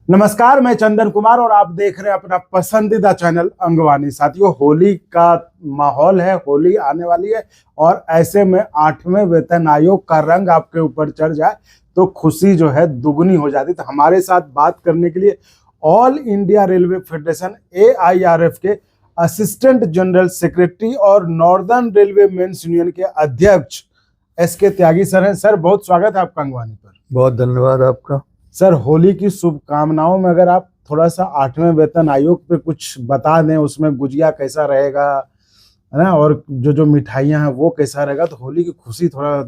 नमस्कार, मैं चंदन कुमार और आप देख रहे हैं अपना पसंदीदा चैनल अंगवानी। साथियों, होली का माहौल है, होली आने वाली है और ऐसे में 8वें वेतन आयोग का रंग आपके ऊपर चढ़ जाए तो खुशी जो है दुगनी हो जाती। तो हमारे साथ बात करने के लिए all India railway federation AIRF के असिस्टेंट जनरल सेक्रेटरी और नॉर्दर्न रेलवे मेंस यूनियन के अध्यक्ष SK त्यागी सर हैं। सर, बहुत स्वागत है आपका अंगवानी पर। बहुत धन्यवाद आपका। सर, होली की शुभकामनाओं में अगर आप थोड़ा सा 8वें वेतन आयोग पे कुछ बता दें, उसमें गुजिया कैसा रहेगा, है ना, और जो मिठाइयाँ हैं वो कैसा रहेगा, तो होली की खुशी थोड़ा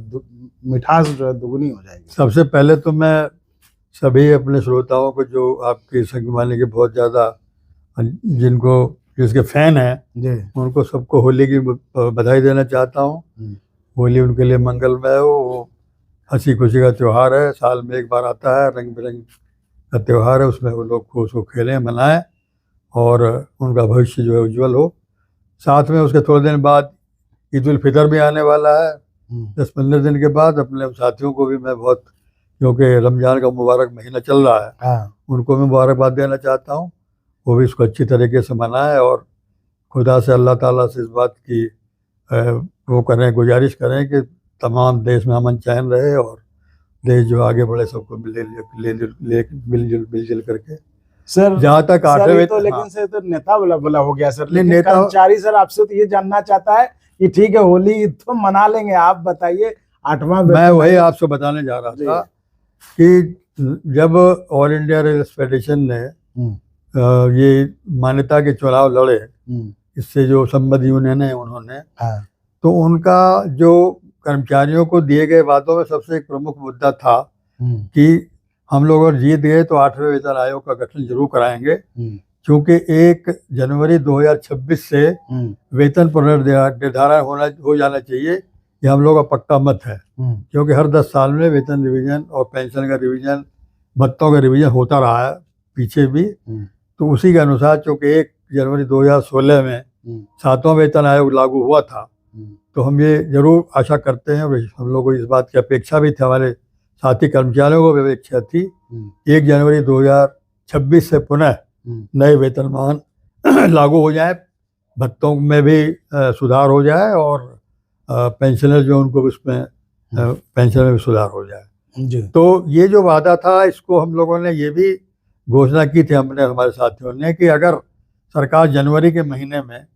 मिठास जो है दुगनी हो जाएगी। सबसे पहले तो मैं सभी अपने श्रोताओं को जो आपके संगवानी के बहुत ज़्यादा जिसके फैन हैं जी, उनको सबको होली की बधाई देना चाहता हूँ। होली उनके लिए मंगलमय हो। वो हंसी खुशी का त्यौहार है, साल में एक बार आता है, रंग बिरंग का त्यौहार है। उसमें वो लोग खुश हो, खेलें, मनाएं और उनका भविष्य जो है उज्जवल हो। साथ में उसके थोड़े दिन बाद ईद उल फितर भी आने वाला है। 10-15 दिन के बाद अपने साथियों को भी मैं बहुत, क्योंकि रमज़ान का मुबारक महीना चल रहा है, उनको मैं मुबारकबाद देना चाहता हूँ। वो भी इसको अच्छी तरीके से मनाएं और खुदा से, अल्लाह ताला से इस बात की वो करें, गुजारिश करें कि तमाम देश में अमन चैन रहे और देश जो आगे बढ़े, सबको मिलजुल करके। सर, जहाँ तक लेकिन सर तो नेता बोला हो गया सर, लेकिन कर्मचारी सर आपसे तो ये जानना चाहता है कि ठीक है होली तो मना लेंगे, आप बताइए 8वां वेतन। मैं वही आपसे बताने जा रहा था कि जब ऑल इंडिया रेल फेडरेशन ने ये मान्यता के चुनाव लड़े, इससे जो संबद्ध यूनियन है उन्होंने, तो उनका जो कर्मचारियों को दिए गए वादों में सबसे एक प्रमुख मुद्दा था कि हम लोग अगर जीत गए तो 8वें वेतन आयोग का गठन जरूर कराएंगे, क्योंकि 1 जनवरी 2026 से वेतन पुनर्निर्धारण हो जाना चाहिए। ये हम लोग का पक्का मत है, क्योंकि हर 10 साल में वेतन रिवीजन और पेंशन का रिवीजन, भत्तों का रिवीजन होता रहा है पीछे भी। तो उसी के अनुसार चूँकि 1 जनवरी 2016 में 7वां वेतन आयोग लागू हुआ था, तो हम ये जरूर आशा करते हैं और हम लोग को इस बात की अपेक्षा भी थी, हमारे साथी कर्मचारियों को भी अपेक्षा थी, 1 जनवरी 2026 से पुनः नए वेतनमान लागू हो जाए, भत्तों में भी सुधार हो जाए और पेंशनर जो उनको भी उसमें पेंशन में भी सुधार हो जाए। तो ये जो वादा था, इसको हम लोगों ने ये भी घोषणा की थी, हमने, हमारे साथियों ने, कि अगर सरकार जनवरी के महीने में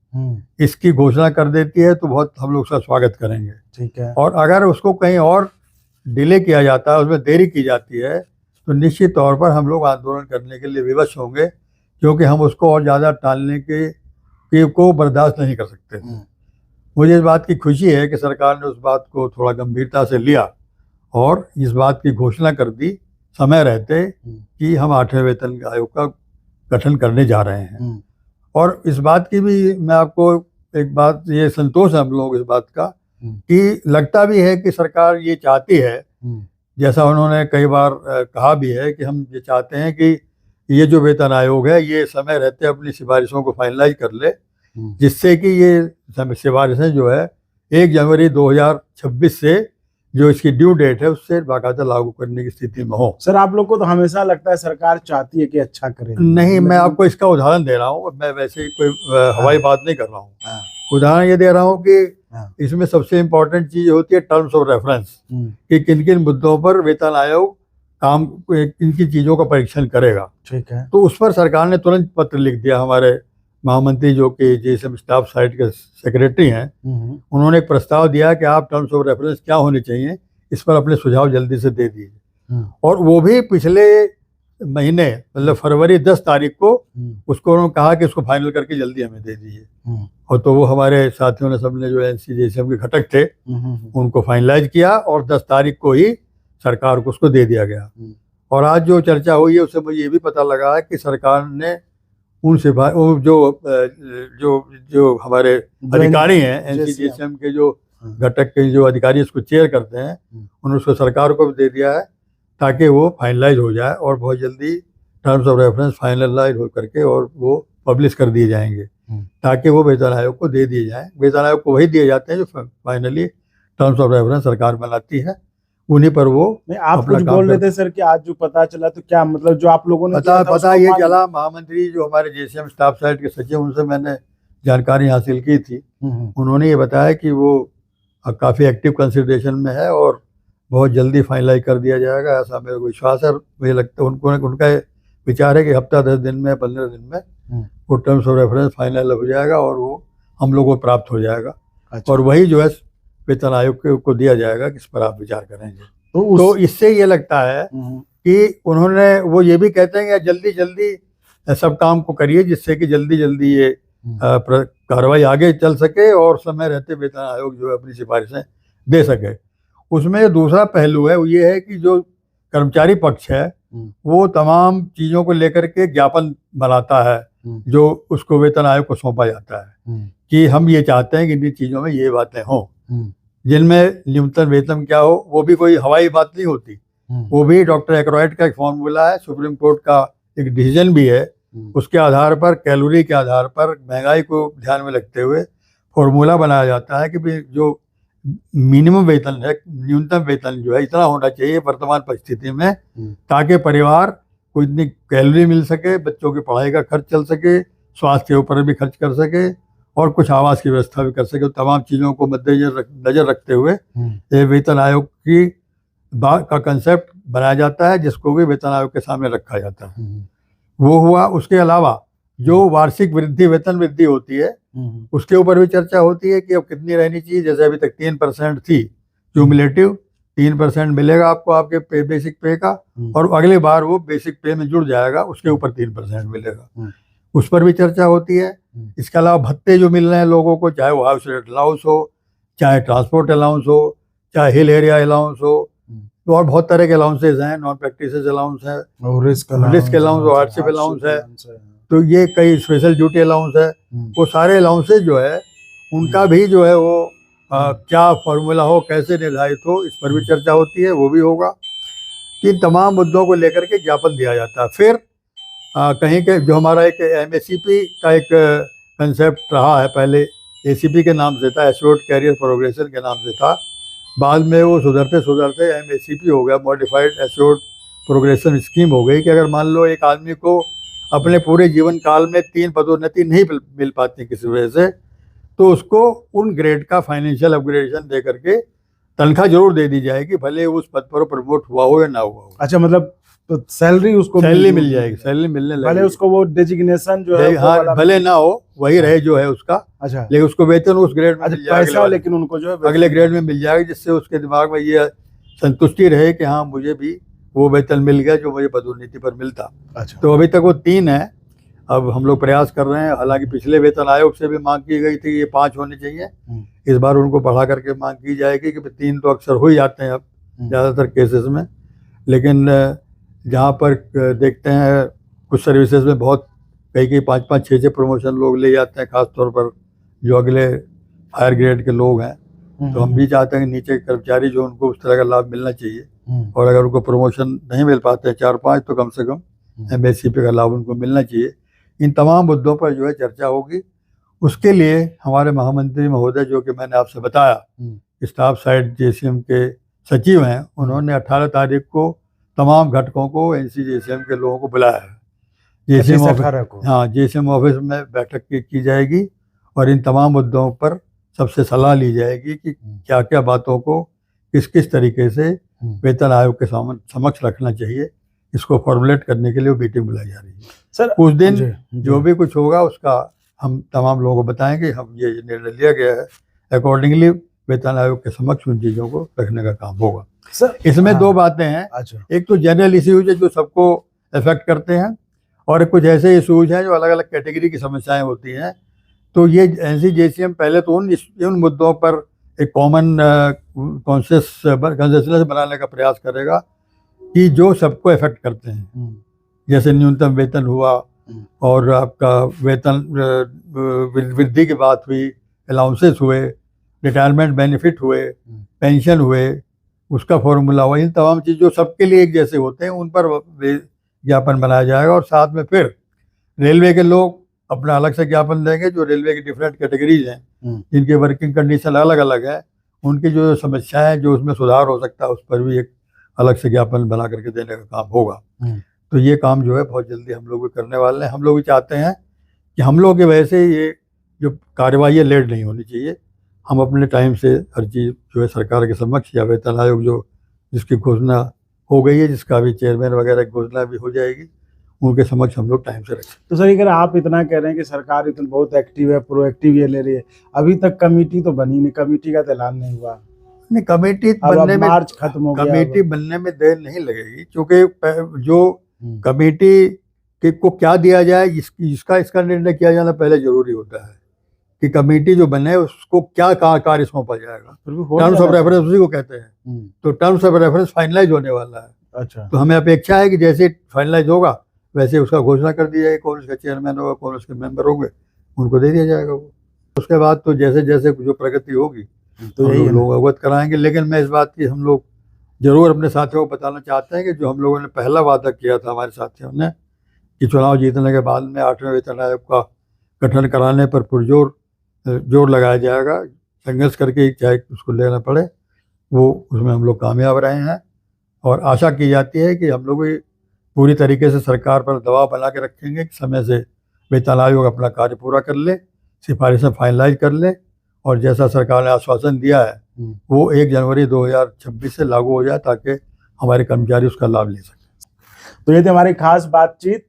इसकी घोषणा कर देती है तो बहुत हम लोग उसका स्वागत करेंगे। ठीक है। और अगर उसको कहीं और डिले किया जाता है, उसमें देरी की जाती है, तो निश्चित तौर पर हम लोग आंदोलन करने के लिए विवश होंगे, क्योंकि हम उसको और ज़्यादा टालने के को बर्दाश्त नहीं कर सकते। मुझे इस बात की खुशी है कि सरकार ने उस बात को थोड़ा गंभीरता से लिया और इस बात की घोषणा कर दी समय रहते कि हम 8वें वेतन आयोग का गठन करने जा रहे हैं। और इस बात की भी मैं आपको एक बात, ये संतोष है हम लोग इस बात का कि लगता भी है कि सरकार ये चाहती है, जैसा उन्होंने कई बार कहा भी है, कि हम ये चाहते हैं कि ये जो वेतन आयोग है ये समय रहते अपनी सिफारिशों को फाइनलाइज कर ले, जिससे कि ये सिफारिशें जो है 1 जनवरी 2026 से जो इसकी ड्यू डेट है उससे बाकायदा लागू करने की स्थिति में हो। सर, आप लोग को तो हमेशा लगता है सरकार चाहती है कि अच्छा करे। नहीं, मैं आपको इसका उदाहरण दे रहा हूँ, मैं वैसे ही कोई हवाई बात नहीं कर रहा हूँ। उदाहरण ये दे रहा हूँ कि इसमें सबसे इम्पोर्टेंट चीज होती है टर्म्स ऑफ रेफरेंस, कि किन किन मुद्दों पर वेतन आयोग काम, किन किन चीज़ों का परीक्षण करेगा। ठीक है। तो उस पर सरकार ने तुरंत पत्र लिख दिया। हमारे महामंत्री जो कि JSM स्टाफ साइट के सेक्रेटरी हैं, उन्होंने एक प्रस्ताव दिया कि आप टर्म्स ऑफ रेफरेंस क्या होने चाहिए, इस पर अपने सुझाव जल्दी से दे दीजिए। और वो भी पिछले महीने, मतलब फरवरी 10 तारीख को उसको उन्होंने कहा कि उसको फाइनल करके जल्दी हमें दे दीजिए। और तो वो हमारे साथियों ने, सबने जो NCJSM के घटक थे, उनको फाइनलाइज किया और 10 तारीख को ही सरकार को उसको दे दिया गया। और आज जो चर्चा हुई है उससे मुझे ये भी पता लगा है कि सरकार ने उन जो हमारे अधिकारी हैं NCJSM के, जो घटक के जो अधिकारी इसको चेयर करते हैं, उन्होंने उसको सरकार को भी दे दिया है ताकि वो फाइनलाइज हो जाए और बहुत जल्दी टर्म्स ऑफ रेफरेंस फाइनलाइज हो करके और वो पब्लिश कर दिए जाएंगे, ताकि वो वेतन आयोग को दे दिए जाएँ। वेतन आयोग को वही दिए जाते हैं जो फाइनली टर्म्स ऑफ रेफरेंस सरकार बनाती है, उन्हीं पर वो नहीं, आप अपना कुछ काम बोल रहे करते थे सर कि आज जो पता चला, तो क्या मतलब जो आप लोगों ने पता किया था पता उसको ये मान- चला, महामंत्री जो हमारे जेसीएम स्टाफ साइट के सचिव, उनसे मैंने जानकारी हासिल की थी। उन्होंने ये बताया कि वो काफ़ी एक्टिव कंसिडरेशन में है और बहुत जल्दी फाइनलाइज कर दिया जाएगा, ऐसा मेरे को विश्वास है। मुझे लगता है उनको, उनका विचार है कि हफ्ता 10 दिन में 15 दिन में वो टर्म्स ऑफ रेफरेंस फाइनल हो जाएगा और वो हम लोगों को प्राप्त हो जाएगा। अच्छा। और वही जो है वेतन आयोग को दिया जाएगा कि इस पर आप विचार करेंगे। तो तो इससे ये लगता है कि उन्होंने, वो ये भी कहते हैं कि जल्दी जल्दी सब काम को करिए जिससे कि जल्दी जल्दी ये कार्रवाई आगे चल सके और समय रहते वेतन आयोग जो है अपनी सिफारिशें दे सके। उसमें दूसरा पहलू है वो ये है कि जो कर्मचारी पक्ष है वो तमाम चीज़ों को लेकर के ज्ञापन बनाता है जो उसको वेतन आयोग को सौंपा जाता है कि हम ये चाहते हैं कि इन चीज़ों में ये बातें हों, जिनमें न्यूनतम वेतन क्या हो। वो भी कोई हवाई बात नहीं होती, वो भी डॉक्टर एक्रोइड का एक फॉर्मूला है, सुप्रीम कोर्ट का एक डिसीजन भी है। उसके आधार पर, कैलोरी के आधार पर, महंगाई को ध्यान में रखते हुए फॉर्मूला बनाया जाता है कि भाई जो मिनिमम वेतन है, न्यूनतम वेतन जो है इतना होना चाहिए वर्तमान परिस्थिति में, ताकि परिवार को इतनी कैलोरी मिल सके, बच्चों की पढ़ाई का खर्च चल सके, स्वास्थ्य के ऊपर भी खर्च कर सके और कुछ आवास की व्यवस्था भी कर सके। तमाम चीज़ों को मद्देनजर रखते हुए ये वेतन आयोग की का कंसेप्ट बनाया जाता है, जिसको भी वेतन आयोग के सामने रखा जाता है। वो हुआ। उसके अलावा जो वार्षिक वृद्धि, वेतन वृद्धि होती है, उसके ऊपर भी चर्चा होती है कि अब कितनी रहनी चाहिए। जैसे अभी तक 3% थी क्यूमुलेटिव, 3% मिलेगा आपको आपके बेसिक पे का, और अगले बार वो बेसिक पे में जुड़ जाएगा, उसके ऊपर 3% मिलेगा, उस पर भी चर्चा होती है। इसके अलावा भत्ते जो मिल रहे हैं लोगों को, चाहे वो हाउस रेंट अलाउंस हो, चाहे ट्रांसपोर्ट अलाउंस हो, चाहे हिल एरिया अलाउंस हो, तो और बहुत तरह के अलाउंसेज हैं, नॉन प्रैक्टिस अलाउंस है, रिस्क अलाउंस और हार्डशिप अलाउंस है, तो ये कई स्पेशल ड्यूटी अलाउंस है। वो सारे अलाउंसेज जो है उनका भी जो है वो क्या फॉर्मूला हो, कैसे निर्धारित हो, इस पर भी चर्चा होती है, वो भी होगा। इन तमाम मुद्दों को लेकर के ज्ञापन दिया जाता है। फिर कहीं के जो हमारा एक MACP का एक कंसेप्ट रहा है, पहले ACP के नाम से था, एश्योर्ड कैरियर प्रोग्रेशन के नाम से था, बाद में वो सुधरते सुधरते MACP हो गया, मॉडिफाइड एश्योर्ड प्रोग्रेशन स्कीम हो गई। कि अगर मान लो एक आदमी को अपने पूरे जीवन काल में 3 पदोन्नति नहीं मिल पाती किसी वजह से, तो उसको उन ग्रेड का फाइनेंशियल अपग्रेडेशन दे करके तनख्वाह जरूर दे दी जाएगी, भले उस पद पर प्रमोट हुआ हो या ना हुआ हो। अच्छा, मतलब तो सैलरी उसको सैलरी मिल जाएगी, सैलरी मिलने लगेगी, भले उसको वो डेजिग्नेशन जो है हाँ भले ना हो, वही रहे जो है उसका। अच्छा, लेकिन उसको वेतन उस ग्रेड में मिल जाएगा, पैसा लेकिन उनको जो है अगले ग्रेड में मिल जाएगा, जिससे उसके दिमाग में ये संतुष्टि रहे कि हाँ मुझे भी वो वेतन मिल गया जो मुझे पदोन्नति पर मिलता। अच्छा, तो अभी तक वो 3 है, अब हम लोग प्रयास कर रहे हैं। हालांकि पिछले वेतन आयोग से भी मांग की गई थी ये 5 होने चाहिए, इस बार उनको बढ़ा करके मांग की जाएगी कि 3 तो अक्सर हो ही जाते हैं अब ज़्यादातर केसेस में। लेकिन जहाँ पर देखते हैं कुछ सर्विसेज में बहुत कई 5-5, 6-6 प्रमोशन लोग ले जाते हैं, खासतौर पर जो अगले हायर ग्रेड के लोग हैं। तो हम भी चाहते हैं कि नीचे के कर्मचारी जो, उनको उस तरह का लाभ मिलना चाहिए, और अगर उनको प्रमोशन नहीं मिल पाते हैं 4-5, तो कम से कम MACP का लाभ उनको मिलना चाहिए। इन तमाम मुद्दों पर जो है चर्चा होगी। उसके लिए हमारे महामंत्री महोदय, जो कि मैंने आपसे बताया स्टाफ साइड JCM के सचिव हैं, उन्होंने 18 तारीख को तमाम घटकों को NCJCM के लोगों को बुलाया है। JCM ऑफिस, हाँ JCM ऑफिस में बैठक की जाएगी और इन तमाम मुद्दों पर सबसे सलाह ली जाएगी कि क्या क्या बातों को किस किस तरीके से वेतन आयोग के समक्ष रखना चाहिए। इसको फॉर्मुलेट करने के लिए मीटिंग बुलाई जा रही है सर। उस दिन जो भी कुछ होगा उसका हम तमाम लोगों को बताएंगे। हम ये निर्णय लिया गया है, अकॉर्डिंगली वेतन आयोग के समक्ष उन चीज़ों को रखने का काम होगा सर। इसमें 2 बातें हैं। अच्छा, एक तो जनरल इश्यूज है जो सबको अफेक्ट करते हैं, और कुछ ऐसे इशूज हैं जो अलग अलग कैटेगरी की समस्याएं होती हैं। तो ये NCJCM पहले तो उन मुद्दों पर एक कॉमन कंसेंसस बनाने का प्रयास करेगा कि जो सबको अफेक्ट करते हैं, जैसे न्यूनतम वेतन हुआ, और आपका वेतन वृद्धि की बात हुई, अलाउंसेस हुए, रिटायरमेंट बेनिफिट हुए, पेंशन हुए, उसका फॉर्मूला हुआ। इन तमाम चीज़ जो सबके लिए एक जैसे होते हैं, उन पर ज्ञापन बनाया जाएगा। और साथ में फिर रेलवे के लोग अपना अलग से ज्ञापन देंगे, जो रेलवे की डिफरेंट कैटेगरीज हैं जिनके वर्किंग कंडीशन अलग अलग है, उनकी जो समस्याएं जो उसमें सुधार हो सकता है उस पर भी एक अलग से ज्ञापन बना करके देने का काम होगा। तो ये काम जो है बहुत जल्दी हम लोग भी करने वाले हैं। हम लोग भी चाहते हैं कि हम लोग की वजह से ये जो कार्यवाही है लेट नहीं होनी चाहिए। हम अपने टाइम से हर चीज़ जो है सरकार के समक्ष या वेतन आयोग जो जिसकी घोषणा हो गई है, जिसका भी चेयरमैन वगैरह की घोषणा भी हो जाएगी, उनके समक्ष हम लोग टाइम से रखें। तो सर अगर आप इतना कह रहे हैं कि सरकार इतना बहुत एक्टिव है, प्रोएक्टिव ये ले रही है, अभी तक कमेटी तो बनी नहीं, कमेटी का तो ऐलान नहीं हुआ। नहीं, कमेटी अब बनने में मार्च खत्म हो गया, कमेटी बनने में देर नहीं लगेगी, क्योंकि जो कमेटी को क्या दिया जाए इसका निर्णय किया जाना पहले जरूरी होता है कि कमेटी जो बने उसको क्या कार्य सौंपा जाएगा। टर्म्स ऑफ रेफरेंस उसी को कहते हैं। तो टर्म्स ऑफ रेफरेंस फाइनलाइज होने वाला है। अच्छा, तो हमें अपेक्षा है कि जैसे फाइनलाइज होगा वैसे उसका घोषणा कर दी जाएगी, कौन उसका चेयरमैन होगा, कौन उसके मेंबर होंगे, उनको दे दिया जाएगा वो। उसके बाद तो जैसे जैसे जो प्रगति होगी तो यही लोग अवगत कराएंगे। लेकिन मैं इस बात की हम लोग जरूर अपने साथियों को बताना चाहते हैं कि जो हम लोगों ने पहला वादा किया था हमारे साथियों ने कि चुनाव जीतने के बाद में 8वें वेतन आयोग का गठन कराने पर पुरजोर जोर लगाया जाएगा, संघर्ष करके चाहे उसको लेना पड़े, वो उसमें हम लोग कामयाब रहे हैं। और आशा की जाती है कि हम लोग भी पूरी तरीके से सरकार पर दबाव बना के रखेंगे कि समय से वेतन आयोग अपना कार्य पूरा कर ले, सिफारिशें फाइनलाइज कर ले और जैसा सरकार ने आश्वासन दिया है वो 1 जनवरी 2026 से लागू हो जाए ताकि हमारे कर्मचारी उसका लाभ ले सकें। तो ये थी हमारी खास बातचीत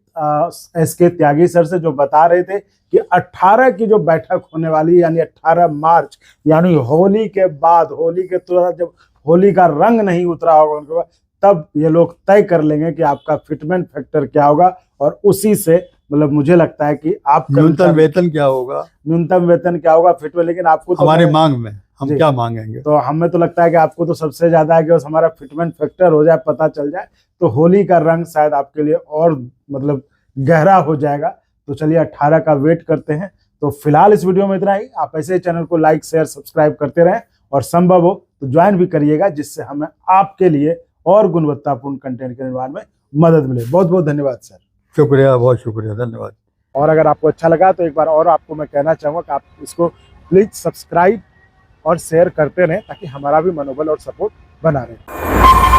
एसके त्यागी सर से, जो बता रहे थे कि 18 की जो बैठक होने वाली है, यानी 18 मार्च, यानी होली के बाद, होली के तुरंत जब होली का रंग नहीं उतरा होगा उनके बाद, तब ये लोग तय कर लेंगे कि आपका फिटमेंट फैक्टर क्या होगा और उसी से मतलब मुझे लगता है कि आप न्यूनतम वेतन क्या होगा, फिटमेंट। लेकिन आपको तो हमारी मांग में हम क्या मांगेंगे, तो हमें तो लगता है कि आपको तो सबसे ज्यादा है कि बस हमारा फिटमेंट फैक्टर हो जाए, पता चल जाए, तो होली का रंग शायद आपके लिए और मतलब गहरा हो जाएगा। तो चलिए 18 का वेट करते हैं। तो फिलहाल इस वीडियो में इतना ही। आप ऐसे ही चैनल को लाइक शेयर सब्सक्राइब करते रहें और संभव हो तो ज्वाइन भी करिएगा, जिससे हमें आपके लिए और गुणवत्तापूर्ण कंटेंट के निर्माण में मदद मिले। बहुत बहुत धन्यवाद सर। शुक्रिया, बहुत शुक्रिया, धन्यवाद। और अगर आपको अच्छा लगा तो एक बार और आपको मैं कहना चाहूँगा कि आप इसको प्लीज सब्सक्राइब और शेयर करते रहें ताकि हमारा भी मनोबल और सपोर्ट बना रहे।